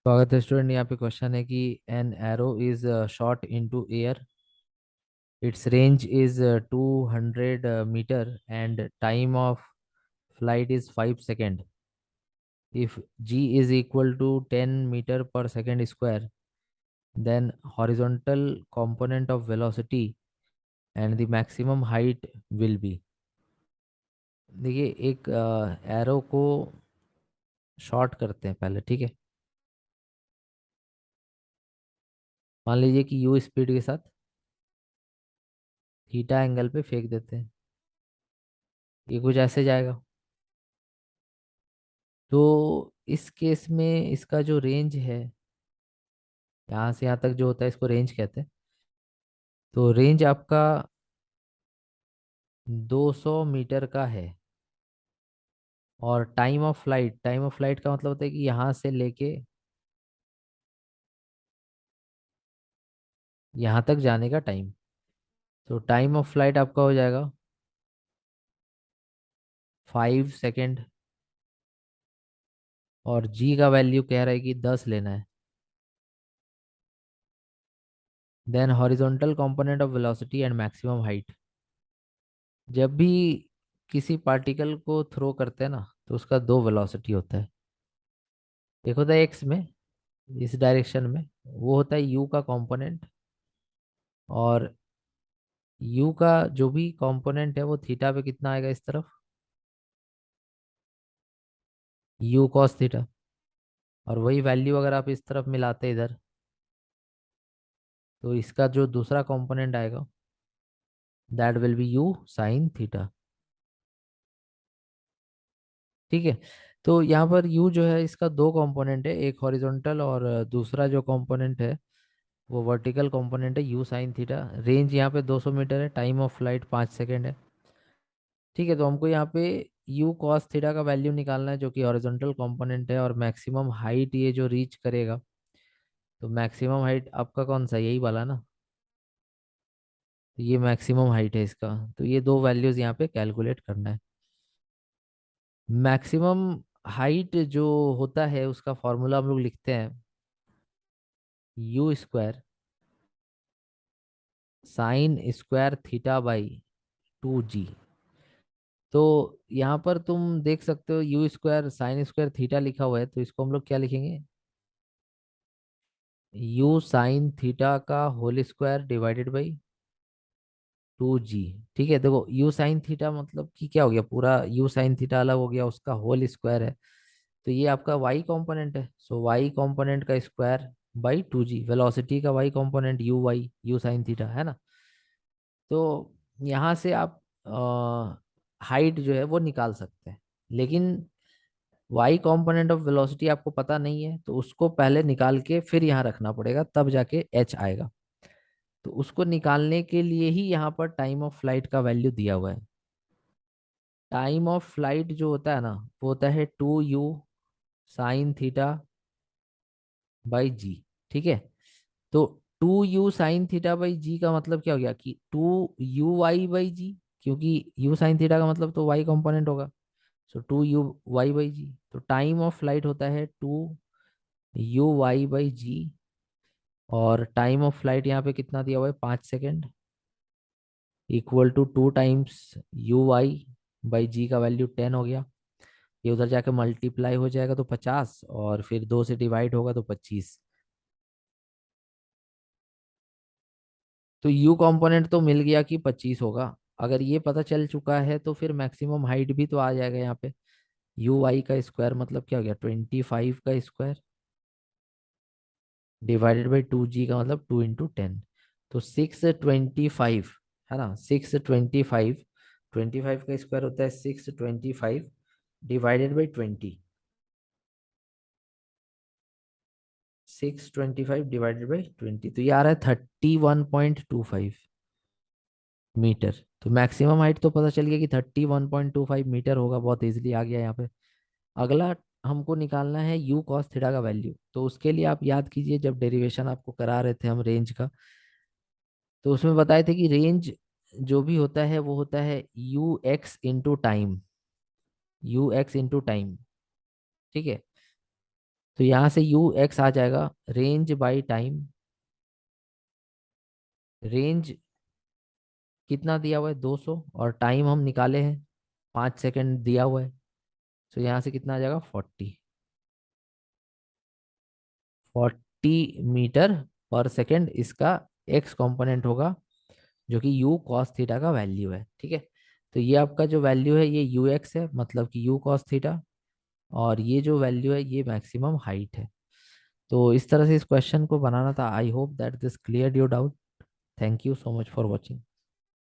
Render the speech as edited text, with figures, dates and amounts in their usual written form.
स्वागत है स्टूडेंट। यहाँ पे क्वेश्चन है कि an arrow is shot into air, its range is 200 metre and time of flight is 5 second. If g is equal to 10 metre per second square, then horizontal component of velocity and the maximum height will be. देखिए, एक arrow को short करते हैं पहले, ठीक है। मान लीजिए कि यू स्पीड के साथ थीटा एंगल पे फेंक देते हैं। ये कुछ ऐसे जाएगा। तो इस केस में इसका जो रेंज है, यहाँ से यहाँ तक जो होता है इसको रेंज कहते हैं। तो रेंज आपका 200 मीटर का है। और टाइम ऑफ फ्लाइट का मतलब होता है कि यहाँ से लेके यहाँ तक जाने का टाइम। तो टाइम ऑफ फ्लाइट आपका हो जाएगा 5 सेकेंड। और जी का वैल्यू कह रहा है कि 10 लेना है। Then horizontal component of velocity and maximum height. जब भी किसी पार्टिकल को थ्रो करते हैं ना, तो उसका दो वेलोसिटी होता है। एक होता है एक्स में, इस डायरेक्शन में, वो होता है यू का कंपोनेंट। और यू का जो भी कंपोनेंट है वो थीटा पे कितना आएगा इस तरफ, यू कॉस थीटा। और वही वैल्यू अगर आप इस तरफ मिलाते इधर, तो इसका जो दूसरा कंपोनेंट आएगा that will be you sine theta. ठीक है। तो यहाँ पर यू जो है इसका दो कंपोनेंट है, एक हॉरिजॉन्टल और दूसरा जो कंपोनेंट है वो वर्टिकल कंपोनेंट है यू साइन थीटा। रेंज यहाँ पे 200 मीटर है, टाइम ऑफ फ्लाइट 5 सेकेंड है। ठीक है। तो हमको यहाँ पे यू कॉस थीटा का वैल्यू निकालना है जो कि हॉरिजॉन्टल कंपोनेंट है, और मैक्सिमम हाइट ये जो रीच करेगा। तो मैक्सिमम हाइट आपका कौन सा, यही वाला ना। तो ये मैक्सिमम हाइट है इसका। तो ये दो वैल्यूज यहाँ पे कैलकुलेट करना है। मैक्सिमम हाइट जो होता है उसका फॉर्मूला हम लोग लिखते हैं u square sine square theta by 2g। तो यहाँ पर तुम देख सकते हो u square sine square theta लिखा हुआ है, तो इसको हम लोग क्या लिखेंगे, यू साइन थीटा का whole square divided by 2g। ठीक है। देखो, यू साइन थीटा मतलब कि क्या हो गया, पूरा यू साइन थीटा अलग हो गया, उसका होल स्क्वायर है। तो ये आपका वाई कंपोनेंट है, सो वाई कंपोनेंट का स्क्वायर बाई 2g। वेलोसिटी का Y component u Y u sine theta है ना। तो यहाँ से आप हाइट जो है वो निकाल सकते हैं। लेकिन वाई कंपोनेंट ऑफ वेलोसिटी आपको पता नहीं है, तो उसको पहले निकाल के फिर यहाँ रखना पड़ेगा, तब जाके एच आएगा। तो उसको निकालने के लिए ही यहाँ पर टाइम ऑफ फ्लाइट का वैल्यू दिया हुआ है। टाइम ऑफ फ्लाइट जो होता है ना, वो होता है 2u साइन थीटा बाई जी। ठीक है। तो 2u साइन थीटा बाई जी का मतलब क्या हो गया कि 2u y/g, क्योंकि u साइन थीटा का मतलब तो y कंपोनेंट होगा। सो 2u y/g। तो टाइम ऑफ फ्लाइट होता है 2u y/g। और टाइम ऑफ फ्लाइट यहाँ पे कितना दिया हुआ है, 5 second, equal to 2 times u y/g का वैल्यू 10 हो गया। ये उधर जाके मल्टीप्लाई हो जाएगा तो 50, और फिर 2 से डिवाइड होगा तो 25। तो यू कंपोनेंट तो मिल गया कि 25 होगा। अगर ये पता चल चुका है तो फिर मैक्सिमम हाइट भी तो आ जाएगा यहाँ पे। यू वाई का स्क्वायर मतलब क्या हो गया, 25 का स्क्वायर डिवाइडेड बाई 2g का मतलब 2 × 10। तो 625 है ना। 625, 25 का स्क्वायर होता है 625 डिवाइडेड बाई 20। 625 डिवाइडेड बाई 20, तो ये आ रहा है 31.25 मीटर। तो मैक्सिमम हाइट तो पता चल गया कि 31.25 मीटर होगा, बहुत इजीली आ गया यहाँ पे। अगला हमको निकालना है यू कॉस थीटा का वैल्यू। तो उसके लिए आप याद कीजिए, जब डेरिवेशन आपको करा रहे थे हम रेंज का, तो उसमें बताए थे कि रेंज जो भी होता है वो होता है you x into time. You x into time. ठीक है। तो यहाँ से यू एक्स आ जाएगा रेंज बाई टाइम। रेंज कितना दिया हुआ है 200, और टाइम हम निकाले हैं 5 सेकंड दिया हुआ है। तो यहाँ से कितना आ जाएगा 40 मीटर पर सेकेंड इसका एक्स कंपोनेंट होगा, जो कि यू कॉस थीटा का वैल्यू है। ठीक है, तो ये आपका जो वैल्यू है ये यू एक्स है, मतलब कि यू कॉस थीटा। और ये जो वैल्यू है ये मैक्सिमम हाइट है। तो इस तरह से इस क्वेश्चन को बनाना था। I hope that this clear your doubt. Thank you so much for watching.